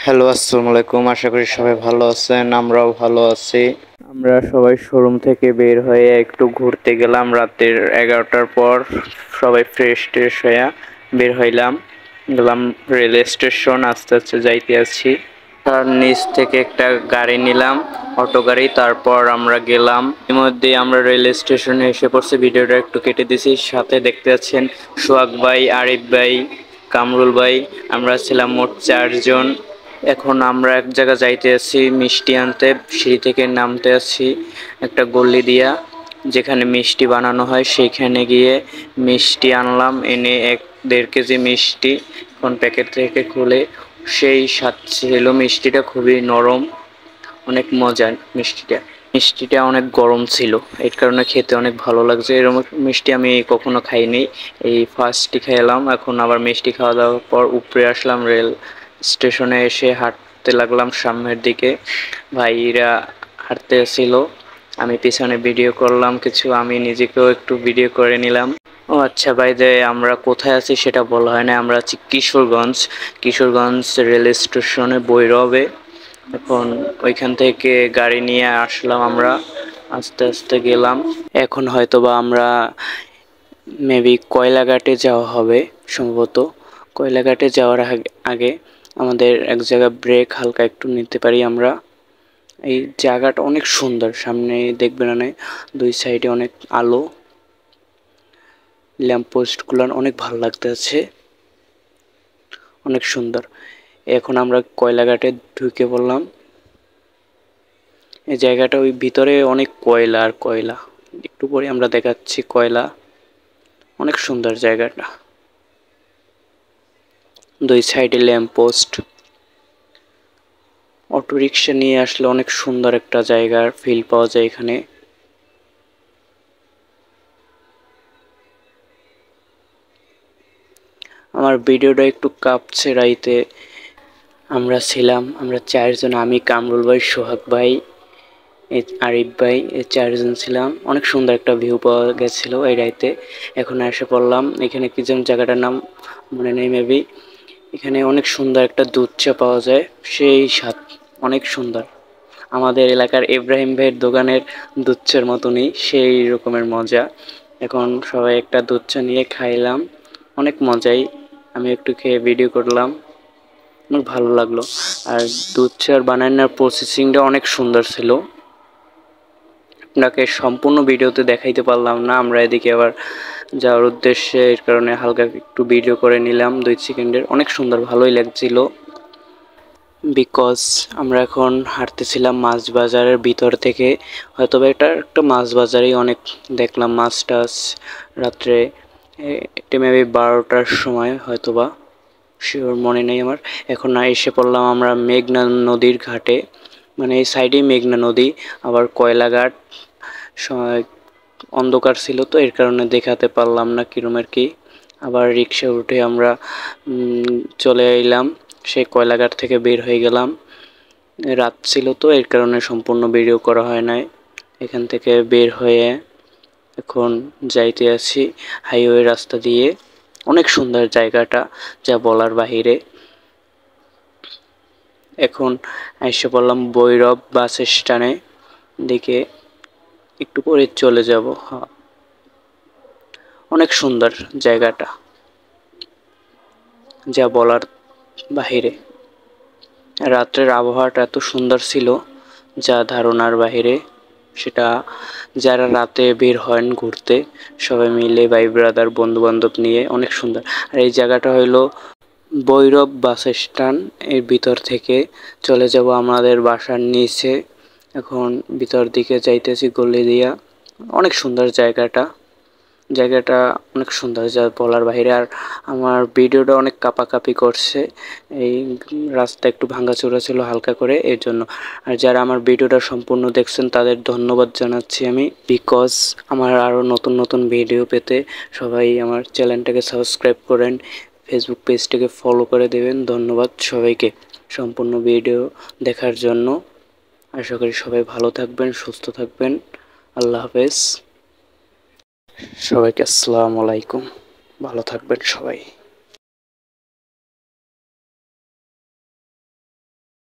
Hello, আসসালামু আলাইকুম। আশা করি সবাই ভালো আছেন, আমরাও ভালো আছি। আমরা সবাই শোরুম থেকে বের হয়ে একটু ঘুরতে গেলাম রাতের 11টার পর। সবাই ফ্রেশ হয়ে বের হইলাম, গেলাম রেল স্টেশন। আস্তে আস্তে যাইতে আছি। তার নিচ থেকে একটা গাড়ি নিলাম, অটো গাড়ি। তারপর আমরা গেলাম। এর মধ্যে আমরা রেল স্টেশনে এসে পড়ছি। ভিডিওটা একটু কেটে দিছি। সাথে দেখতে পাচ্ছেন সোহাগ ভাই, আরিফ ভাই, কামরুল ভাই। আমরা ছিলাম মোট 4 জন। এখন আমরা এক জায়গা যাইতে আছি মিষ্টি আনতে। সিঁড়ি থেকে নামতে আছি একটা গলি দিয়া, যেখানে মিষ্টি বানানো হয়। সেইখানে গিয়ে মিষ্টি আনলাম। এনে 1-1.5 কেজি মিষ্টি এখন প্যাকেট থেকে খুলে সেই স্বাদ ছিল। মিষ্টিটা খুবই নরম, অনেক মজার মিষ্টিটা অনেক গরম ছিল, এর কারণে খেতে অনেক ভালো লাগছে। এরকম মিষ্টি আমি কখনো খাইনি, এই ফার্স্টই খেলাম। এখন আবার মিষ্টি খাওয়া দাওয়ার পর উপরে আসলাম রেল স্টেশনে। এসে হাঁটতে লাগলাম সামনের দিকে। ভাইরা হাঁটতে ছিল, আমি পিছনে ভিডিও করলাম কিছু। আমি নিজেকেও একটু ভিডিও করে নিলাম। ও আচ্ছা ভাই, যে আমরা কোথায় আছি সেটা বলা হয় না। আমরা আছি কিশোরগঞ্জ রেল স্টেশনে, ভৈরবে। এখন ওইখান থেকে গাড়ি নিয়ে আসলাম আমরা, আস্তে আস্তে গেলাম। এখন হয়তোবা আমরা মেবি কয়লাঘাটে যাওয়া হবে সম্ভবত। কয়লাঘাটে যাওয়ার আগে আমাদের এক জায়গায় ব্রেক হালকা একটু নিতে পারি আমরা। এই জায়গাটা অনেক সুন্দর, সামনে দেখবেন না, 2 সাইডে অনেক আলো, ল্যাম্পপোস্টগুলো অনেক ভালো লাগতেছে, অনেক সুন্দর। এখন আমরা কয়লাঘাটে ঢুকে পড়লাম। এই জায়গাটা ওই ভিতরে অনেক কয়লা আর কয়লা, একটু পরে আমরা দেখাচ্ছি কয়লা। অনেক সুন্দর জায়গাটা, 2 সাইডে ল্যাম্পপোস্ট। অটো রিক্সা নিয়ে আসলে অনেক সুন্দর একটা জায়গার ফিল পাওয়া যায় এখানে। আমার ভিডিওটা একটু কাঁপছে রাইতে। আমরা 4 জন, আমি, কামরুল ভাই, সোহাগ ভাই, আরিফ ভাই, এই 4 জন ছিলাম। অনেক সুন্দর একটা ভিউ পাওয়া গেছিল এই রাইতে। এখন এসে পড়লাম এখানে, কি যেন জায়গাটার নাম মনে নেই মেবি। এখানে অনেক সুন্দর একটা দুধ চা পাওয়া যায়, সেই স্বাদ, অনেক সুন্দর। আমাদের এলাকার ইব্রাহিম ভাইয়ের দোকানের দুধ চার মতনই, সেই রকমের মজা। এখন সবাই একটা দুধ চা নিয়ে খাইলাম, অনেক মজাই। আমি একটু খেয়ে ভিডিও করলাম, অনেক ভালো লাগলো। আর দুধ চার বানানোর প্রসেসিংটা অনেক সুন্দর ছিল। আপনাকে সম্পূর্ণ ভিডিওতে দেখাইতে পারলাম না, আমরা এদিকে আবার যাওয়ার উদ্দেশ্যে, এর কারণে হালকা একটু ভিডিও করে নিলাম 2 সেকেন্ডের। অনেক সুন্দর, ভালোই লাগছিল। বিকজ আমরা এখন হাঁটতেছিলাম মাছ বাজারের ভিতর থেকে। হয়তো এটা একটা মাছ বাজারেই, অনেক দেখলাম মাছ টাছ রাত্রে। এটা মেবি 12টার সময় হয়তোবা, শিওর মনে নেই আমার। এখন এসে পড়লাম আমরা মেঘনা নদীর ঘাটে, মানে এই সাইডেই মেঘনা নদী। আবার কয়লাঘাট অন্ধকার ছিল তো, এর কারণে দেখাতে পারলাম না কিরমের কি। আবার রিক্সা উঠে আমরা চলে এলাম, সেই কয়লাঘাট থেকে বের হয়ে গেলাম। রাত ছিল তো, এর কারণে সম্পূর্ণ ভিডিও করা হয় নাই। এখান থেকে বের হয়ে এখন যাইতে আছি হাইওয়ে রাস্তা দিয়ে। অনেক সুন্দর জায়গাটা, যা বলার বাহিরে। এখন এসে পড়লাম ভৈরব বাস স্ট্যান্ডে দিকে, একটু পরে চলে যাব। অনেক সুন্দর জায়গাটা, যা বলার বাহিরে। রাত্রের আবহাওয়াটা এত সুন্দর ছিল, যা ধারণার বাহিরে। সেটা যারা রাতে বের হন ঘুরতে, সবাই মিলে, ভাই ব্রাদার, বন্ধু বান্ধব নিয়ে, অনেক সুন্দর। আর এই জায়গাটা হইলো ভৈরব বাস স্ট্যান্ড। এর ভিতর থেকে চলে যাব আমাদের বাসার নিচে। এখন ভিতর দিকে যাইতেছি গলি দিয়া। অনেক সুন্দর জায়গাটা অনেক সুন্দর, যা বলার বাইরে। আর আমার ভিডিওটা অনেক কাঁপাকাঁপি করছে, এই রাস্তা একটু ভাঙাচোরা ছিল হালকা করে, এর জন্য। আর যারা আমার ভিডিওটা সম্পূর্ণ দেখছেন তাদের ধন্যবাদ জানাচ্ছি আমি। বিকজ আমার আরও নতুন নতুন ভিডিও পেতে সবাই আমার চ্যানেলটাকে সাবস্ক্রাইব করেন, ফেসবুক পেজটাকে ফলো করে দেবেন। ধন্যবাদ সবাইকে সম্পূর্ণ ভিডিও দেখার জন্য। আশা করি সবাই ভালো থাকবেন, সুস্থ থাকবেন। আল্লাহ হাফেজ। সবাইকে আসসালামু আলাইকুম, ভালো থাকবেন সবাই।